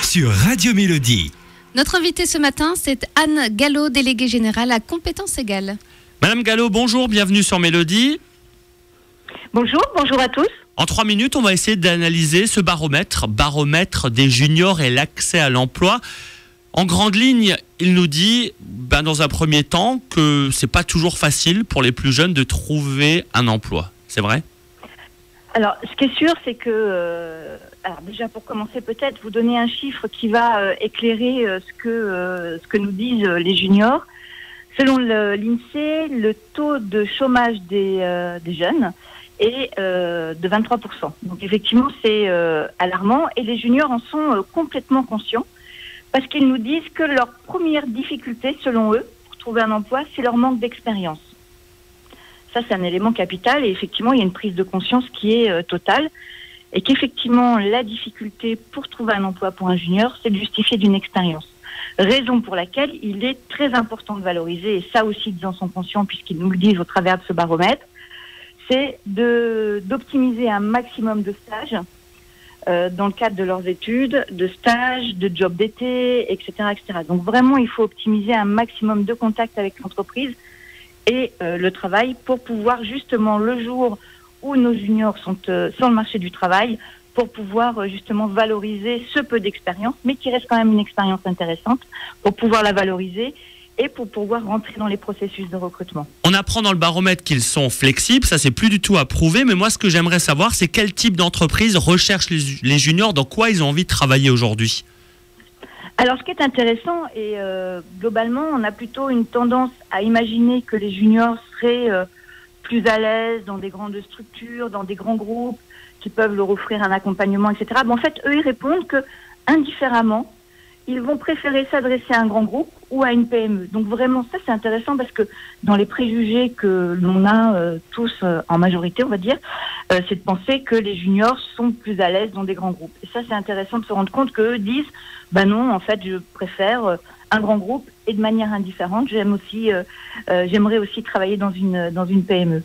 Sur Radio Mélodie. Notre invitée ce matin, c'est Anne Gallo, déléguée générale à compétences égales. Madame Gallo, bonjour, bienvenue sur Mélodie. Bonjour à tous. En 3 minutes, on va essayer d'analyser ce baromètre des juniors et l'accès à l'emploi. En grande ligne, il nous dit, dans un premier temps, que c'est pas toujours facile pour les plus jeunes de trouver un emploi. C'est vrai ? Alors, ce qui est sûr, c'est que, alors déjà pour commencer, peut-être vous donner un chiffre qui va éclairer ce que nous disent les juniors. Selon l'INSEE, le taux de chômage des jeunes est de 23%. Donc effectivement, c'est alarmant et les juniors en sont complètement conscients parce qu'ils nous disent que leur première difficulté, selon eux, pour trouver un emploi, c'est leur manque d'expérience. Ça, c'est un élément capital et effectivement, il y a une prise de conscience qui est totale et qu'effectivement, la difficulté pour trouver un emploi pour un junior, c'est de justifier d'une expérience. Raison pour laquelle il est très important de valoriser, et ça aussi, ils en sont conscients puisqu'ils nous le disent au travers de ce baromètre, c'est d'optimiser un maximum de stages dans le cadre de leurs études, de stages, de jobs d'été, etc., etc. Donc vraiment, il faut optimiser un maximum de contacts avec l'entreprise et le travail pour pouvoir justement le jour où nos juniors sont sur le marché du travail, pour pouvoir justement valoriser ce peu d'expérience, mais qui reste quand même une expérience intéressante, pour pouvoir la valoriser et pour pouvoir rentrer dans les processus de recrutement. On apprend dans le baromètre qu'ils sont flexibles, ça c'est plus du tout à prouver, mais moi ce que j'aimerais savoir, c'est quel type d'entreprise recherchent les juniors, dans quoi ils ont envie de travailler aujourd'hui. Alors, ce qui est intéressant, et globalement, on a plutôt une tendance à imaginer que les juniors seraient plus à l'aise dans des grandes structures, dans des grands groupes, qui peuvent leur offrir un accompagnement, etc. Mais en fait, eux, ils répondent que, indifféremment, ils vont préférer s'adresser à un grand groupe ou à une PME. Donc vraiment, ça, c'est intéressant parce que dans les préjugés que l'on a tous en majorité, on va dire, c'est de penser que les juniors sont plus à l'aise dans des grands groupes. Et ça, c'est intéressant de se rendre compte qu'eux disent, non, en fait, je préfère un grand groupe et de manière indifférente. J'aimerais aussi travailler dans une PME.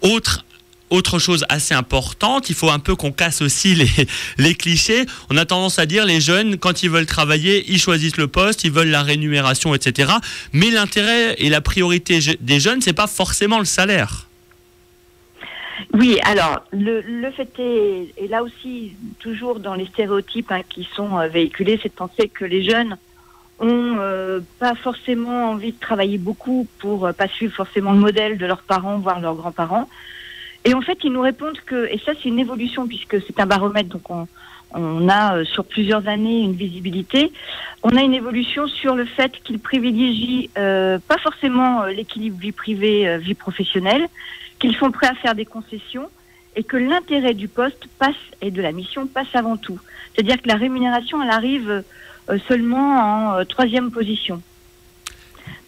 Autre chose assez importante, il faut un peu qu'on casse aussi les clichés. On a tendance à dire les jeunes, quand ils veulent travailler, ils choisissent le poste, ils veulent la rémunération, etc. Mais l'intérêt et la priorité des jeunes, c'est pas forcément le salaire. Oui, alors le fait est, et là aussi, toujours dans les stéréotypes qui sont véhiculés, c'est de penser que les jeunes ont pas forcément envie de travailler beaucoup pour pas suivre forcément le modèle de leurs parents, voire leurs grands-parents. Et en fait, ils nous répondent que, et ça c'est une évolution puisque c'est un baromètre, donc on a sur plusieurs années une visibilité, on a une évolution sur le fait qu'ils privilégient pas forcément l'équilibre vie privée, vie professionnelle, qu'ils sont prêts à faire des concessions et que l'intérêt du poste et de la mission passe avant tout. C'est-à-dire que la rémunération, elle arrive seulement en 3e position.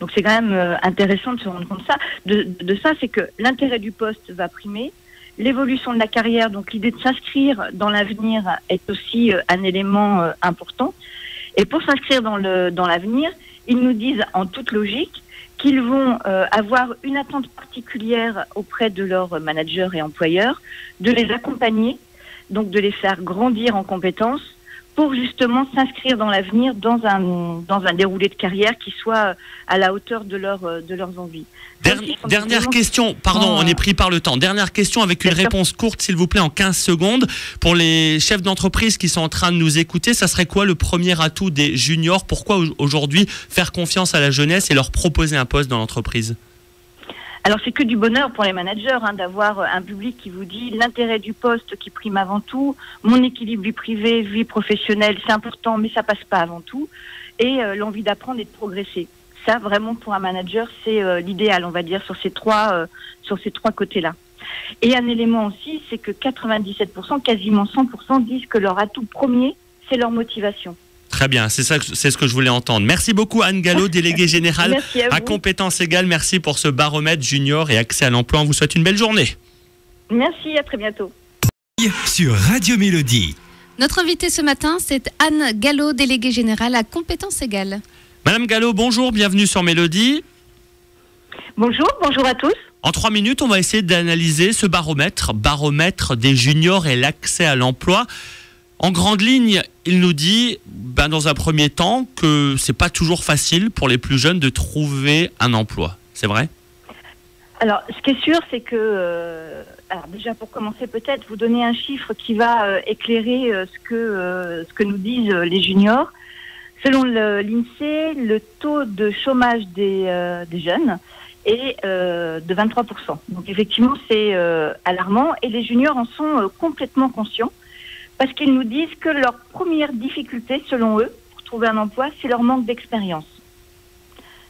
Donc c'est quand même intéressant de se rendre compte de ça, c'est que l'intérêt du poste va primer, l'évolution de la carrière, donc l'idée de s'inscrire dans l'avenir est aussi un élément important. Et pour s'inscrire dans l'avenir, ils nous disent en toute logique qu'ils vont avoir une attente particulière auprès de leurs managers et employeurs, de les accompagner, donc de les faire grandir en compétences, pour justement s'inscrire dans l'avenir dans un déroulé de carrière qui soit à la hauteur de leurs envies. Dernière question, pardon, on est pris par le temps. Dernière question avec une réponse courte, s'il vous plaît, en 15 secondes. Pour les chefs d'entreprise qui sont en train de nous écouter, ça serait quoi le premier atout des juniors? Pourquoi aujourd'hui faire confiance à la jeunesse et leur proposer un poste dans l'entreprise? Alors c'est que du bonheur pour les managers d'avoir un public qui vous dit l'intérêt du poste qui prime avant tout, mon équilibre vie privée, vie professionnelle, c'est important mais ça passe pas avant tout, et l'envie d'apprendre et de progresser. Ça vraiment pour un manager c'est l'idéal, on va dire, sur ces trois côtés-là. Et un élément aussi, c'est que 97%, quasiment 100% disent que leur atout premier, c'est leur motivation. Très bien, c'est ce que je voulais entendre. Merci beaucoup Anne Gallo, déléguée générale à compétences égales. Merci pour ce baromètre junior et accès à l'emploi. On vous souhaite une belle journée. Merci, à très bientôt. Sur Radio Mélodie. Notre invitée ce matin, c'est Anne Gallo, déléguée générale à compétences égales. Madame Gallo, bonjour, bienvenue sur Mélodie. Bonjour à tous. En 3 minutes, on va essayer d'analyser ce baromètre des juniors et l'accès à l'emploi. En grande ligne, il nous dit, dans un premier temps, que c'est pas toujours facile pour les plus jeunes de trouver un emploi. C'est vrai ? Alors, ce qui est sûr, c'est que, alors déjà pour commencer, peut-être vous donner un chiffre qui va éclairer ce que nous disent les juniors. Selon l'INSEE, le taux de chômage des jeunes est de 23%. Donc effectivement, c'est alarmant et les juniors en sont complètement conscients parce qu'ils nous disent que leur première difficulté, selon eux, pour trouver un emploi, c'est leur manque d'expérience.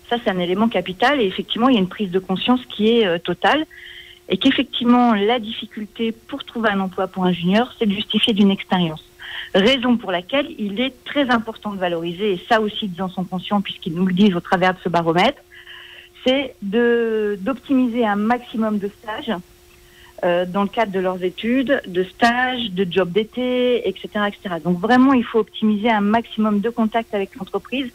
Ça, c'est un élément capital et effectivement, il y a une prise de conscience qui est totale et qu'effectivement, la difficulté pour trouver un emploi pour un junior, c'est de justifier d'une expérience. Raison pour laquelle il est très important de valoriser, et ça aussi, ils en sont conscients puisqu'ils nous le disent au travers de ce baromètre, c'est d'optimiser un maximum de stages dans le cadre de leurs études, de stages, de jobs d'été, etc., etc. Donc vraiment, il faut optimiser un maximum de contacts avec l'entreprise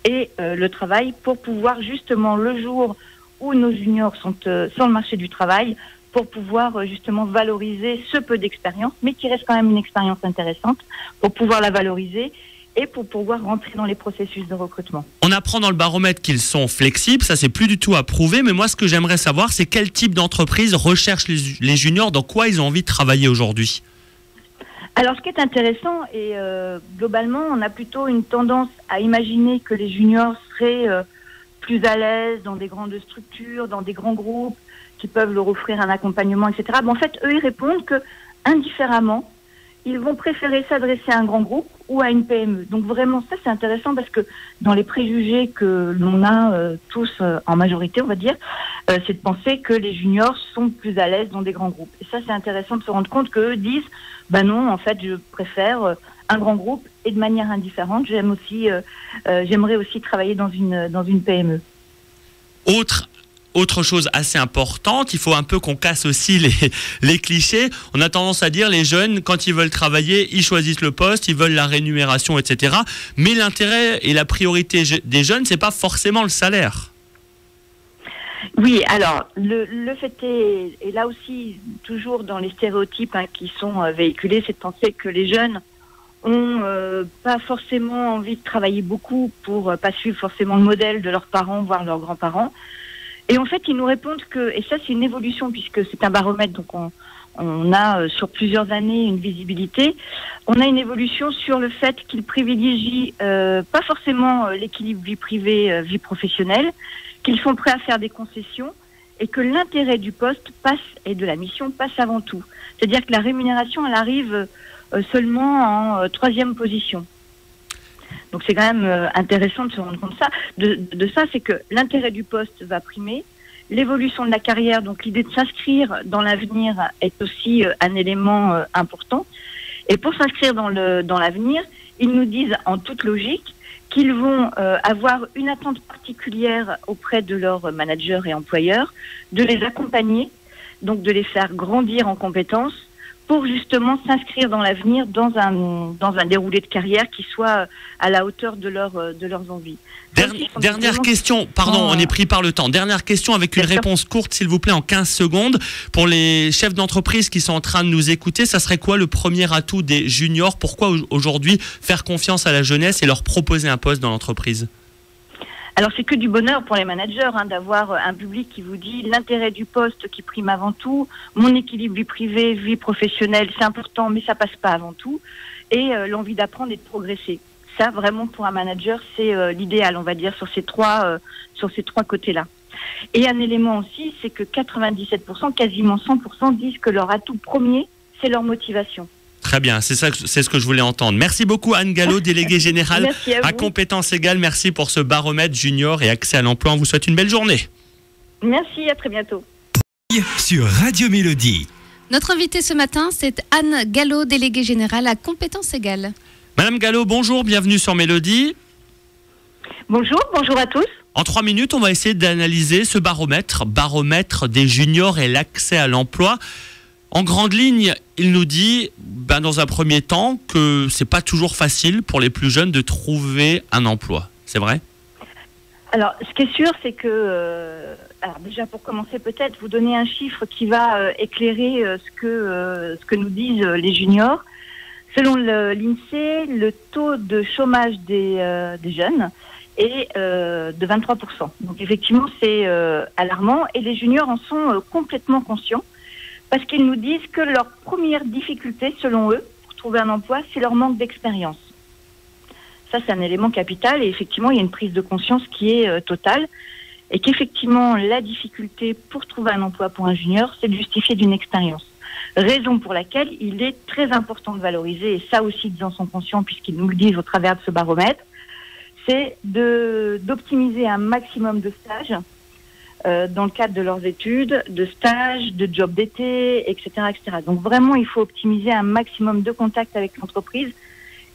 et le travail pour pouvoir justement le jour où nos juniors sont sur le marché du travail, pour pouvoir justement valoriser ce peu d'expérience, mais qui reste quand même une expérience intéressante, pour pouvoir la valoriser et pour pouvoir rentrer dans les processus de recrutement. On apprend dans le baromètre qu'ils sont flexibles, ça c'est plus du tout à prouver, mais moi ce que j'aimerais savoir, c'est quel type d'entreprise recherchent les juniors, dans quoi ils ont envie de travailler aujourd'hui. Alors, ce qui est intéressant, et globalement, on a plutôt une tendance à imaginer que les juniors seraient plus à l'aise dans des grandes structures, dans des grands groupes, qui peuvent leur offrir un accompagnement, etc. Mais en fait, eux, ils répondent que, indifféremment, ils vont préférer s'adresser à un grand groupe ou à une PME. Donc vraiment, ça, c'est intéressant parce que dans les préjugés que l'on a tous en majorité, on va dire, c'est de penser que les juniors sont plus à l'aise dans des grands groupes. Et ça, c'est intéressant de se rendre compte qu'eux disent, non, en fait, je préfère un grand groupe et de manière indifférente. J'aimerais aussi travailler dans une PME. Autre chose assez importante, il faut un peu qu'on casse aussi les clichés. On a tendance à dire les jeunes, quand ils veulent travailler, ils choisissent le poste, ils veulent la rémunération, etc. Mais l'intérêt et la priorité des jeunes, c'est pas forcément le salaire. Oui, alors le fait est, et là aussi, toujours dans les stéréotypes qui sont véhiculés, c'est de penser que les jeunes ont pas forcément envie de travailler beaucoup pour pas suivre forcément le modèle de leurs parents, voire leurs grands-parents. Et en fait, ils nous répondent que, et ça c'est une évolution puisque c'est un baromètre, donc on a sur plusieurs années une visibilité, on a une évolution sur le fait qu'ils privilégient pas forcément l'équilibre vie privée, vie professionnelle, qu'ils sont prêts à faire des concessions et que l'intérêt du poste et de la mission passe avant tout. C'est-à-dire que la rémunération, elle arrive seulement en troisième position. Donc c'est quand même intéressant de se rendre compte de ça, c'est que l'intérêt du poste va primer, l'évolution de la carrière, donc l'idée de s'inscrire dans l'avenir est aussi un élément important. Et pour s'inscrire dans l'avenir, ils nous disent en toute logique qu'ils vont avoir une attente particulière auprès de leurs managers et employeurs, de les accompagner, donc de les faire grandir en compétences, pour justement s'inscrire dans l'avenir dans un déroulé de carrière qui soit à la hauteur de leurs envies. Dernière question, pardon, on est pris par le temps. Dernière question avec une réponse courte, s'il vous plaît, en 15 secondes. Pour les chefs d'entreprise qui sont en train de nous écouter, ça serait quoi le premier atout des juniors? Pourquoi aujourd'hui faire confiance à la jeunesse et leur proposer un poste dans l'entreprise? Alors c'est que du bonheur pour les managers d'avoir un public qui vous dit l'intérêt du poste qui prime avant tout, mon équilibre vie privée, vie professionnelle, c'est important mais ça passe pas avant tout, et l'envie d'apprendre et de progresser. Ça vraiment pour un manager c'est l'idéal, on va dire, sur ces trois côtés-là. Et un élément aussi, c'est que 97%, quasiment 100% disent que leur atout premier, c'est leur motivation. Très bien, c'est ce que je voulais entendre. Merci beaucoup Anne Gallo, déléguée générale à compétences égales. Merci pour ce baromètre junior et accès à l'emploi. On vous souhaite une belle journée. Merci, à très bientôt. Sur Radio Mélodie. Notre invitée ce matin, c'est Anne Gallo, déléguée générale à compétences égales. Madame Gallo, bonjour, bienvenue sur Mélodie. Bonjour à tous. En 3 minutes, on va essayer d'analyser ce baromètre des juniors et l'accès à l'emploi. En grande ligne, il nous dit, dans un premier temps, que c'est pas toujours facile pour les plus jeunes de trouver un emploi. C'est vrai ? Alors, ce qui est sûr, c'est que, alors déjà pour commencer, peut-être vous donner un chiffre qui va éclairer ce que nous disent les juniors. Selon l'INSEE, le taux de chômage des jeunes est de 23%. Donc effectivement, c'est alarmant et les juniors en sont complètement conscients parce qu'ils nous disent que leur première difficulté, selon eux, pour trouver un emploi, c'est leur manque d'expérience. Ça, c'est un élément capital et effectivement, il y a une prise de conscience qui est totale et qu'effectivement, la difficulté pour trouver un emploi pour un junior, c'est de justifier d'une expérience. Raison pour laquelle il est très important de valoriser, et ça aussi ils en sont conscients puisqu'ils nous le disent au travers de ce baromètre, c'est d'optimiser un maximum de stages dans le cadre de leurs études, de stages, de jobs d'été, etc., etc. Donc vraiment, il faut optimiser un maximum de contacts avec l'entreprise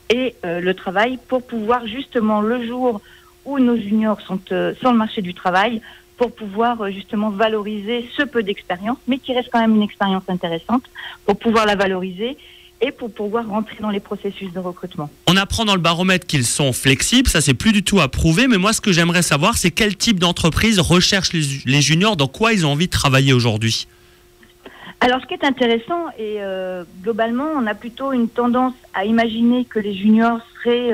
et le travail pour pouvoir justement le jour où nos juniors sont sur le marché du travail, pour pouvoir justement valoriser ce peu d'expérience, mais qui reste quand même une expérience intéressante, pour pouvoir la valoriser et pour pouvoir rentrer dans les processus de recrutement. On apprend dans le baromètre qu'ils sont flexibles, ça c'est plus du tout à prouver, mais moi ce que j'aimerais savoir, c'est quel type d'entreprise recherchent les juniors, dans quoi ils ont envie de travailler aujourd'hui. Alors ce qui est intéressant, et globalement on a plutôt une tendance à imaginer que les juniors seraient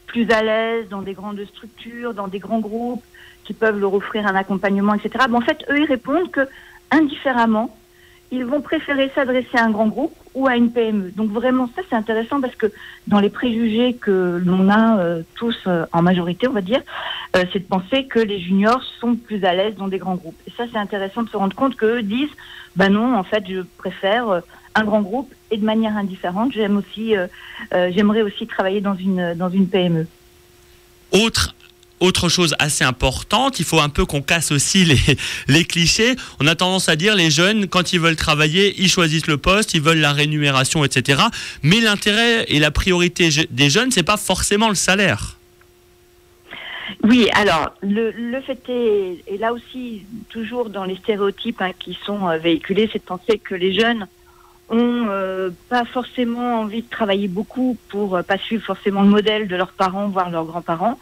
plus à l'aise dans des grandes structures, dans des grands groupes, qui peuvent leur offrir un accompagnement, etc. Mais en fait, eux, ils répondent que, indifféremment, ils vont préférer s'adresser à un grand groupe ou à une PME. Donc vraiment, ça, c'est intéressant parce que dans les préjugés que l'on a tous en majorité, on va dire, c'est de penser que les juniors sont plus à l'aise dans des grands groupes. Et ça, c'est intéressant de se rendre compte qu'eux disent, bah non, en fait, je préfère un grand groupe et de manière indifférente, j'aimerais aussi travailler dans une PME. Autre chose assez importante, il faut un peu qu'on casse aussi les clichés. On a tendance à dire les jeunes, quand ils veulent travailler, ils choisissent le poste, ils veulent la rémunération, etc. Mais l'intérêt et la priorité des jeunes, c'est pas forcément le salaire. Oui, alors le fait est, et là aussi, toujours dans les stéréotypes qui sont véhiculés, c'est de penser que les jeunes ont pas forcément envie de travailler beaucoup pour pas suivre forcément le modèle de leurs parents, voire leurs grands-parents.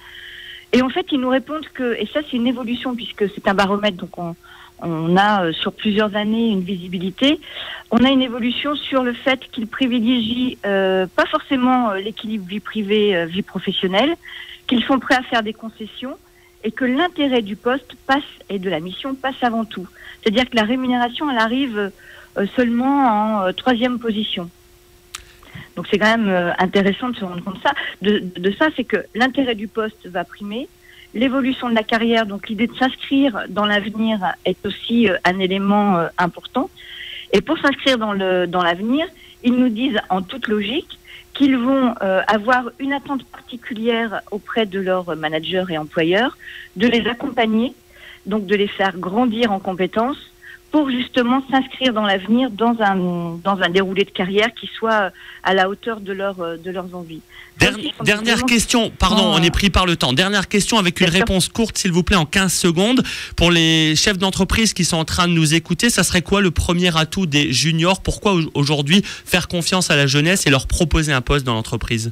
Et en fait, ils nous répondent que, et ça c'est une évolution puisque c'est un baromètre, donc on a sur plusieurs années une visibilité, on a une évolution sur le fait qu'ils privilégient pas forcément l'équilibre vie privée, vie professionnelle, qu'ils sont prêts à faire des concessions et que l'intérêt du poste et de la mission passe avant tout. C'est-à-dire que la rémunération, elle arrive seulement en troisième position. Donc c'est quand même intéressant de se rendre compte de ça, c'est que l'intérêt du poste va primer, l'évolution de la carrière, donc l'idée de s'inscrire dans l'avenir est aussi un élément important. Et pour s'inscrire dans l'avenir, ils nous disent en toute logique qu'ils vont avoir une attente particulière auprès de leurs managers et employeurs, de les accompagner, donc de les faire grandir en compétences, pour justement s'inscrire dans l'avenir dans un déroulé de carrière qui soit à la hauteur de leurs envies. Dernière question, pardon, on est pris par le temps. Dernière question avec une réponse courte, s'il vous plaît, en 15 secondes. Pour les chefs d'entreprise qui sont en train de nous écouter, ça serait quoi le premier atout des juniors? Pourquoi aujourd'hui faire confiance à la jeunesse et leur proposer un poste dans l'entreprise?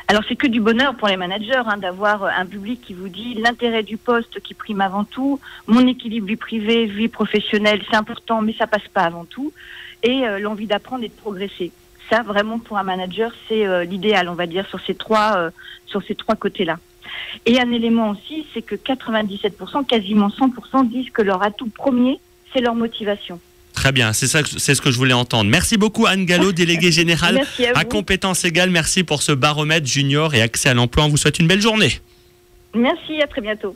Alors c'est que du bonheur pour les managers d'avoir un public qui vous dit l'intérêt du poste qui prime avant tout, mon équilibre vie privée, vie professionnelle, c'est important mais ça passe pas avant tout, et l'envie d'apprendre et de progresser. Ça vraiment pour un manager c'est l'idéal, on va dire, sur ces trois côtés-là. Et un élément aussi, c'est que 97%, quasiment 100% disent que leur atout premier, c'est leur motivation. Très bien, c'est ce que je voulais entendre. Merci beaucoup Anne Gallo, déléguée générale à compétences égales. Merci pour ce baromètre junior et accès à l'emploi. On vous souhaite une belle journée. Merci, à très bientôt.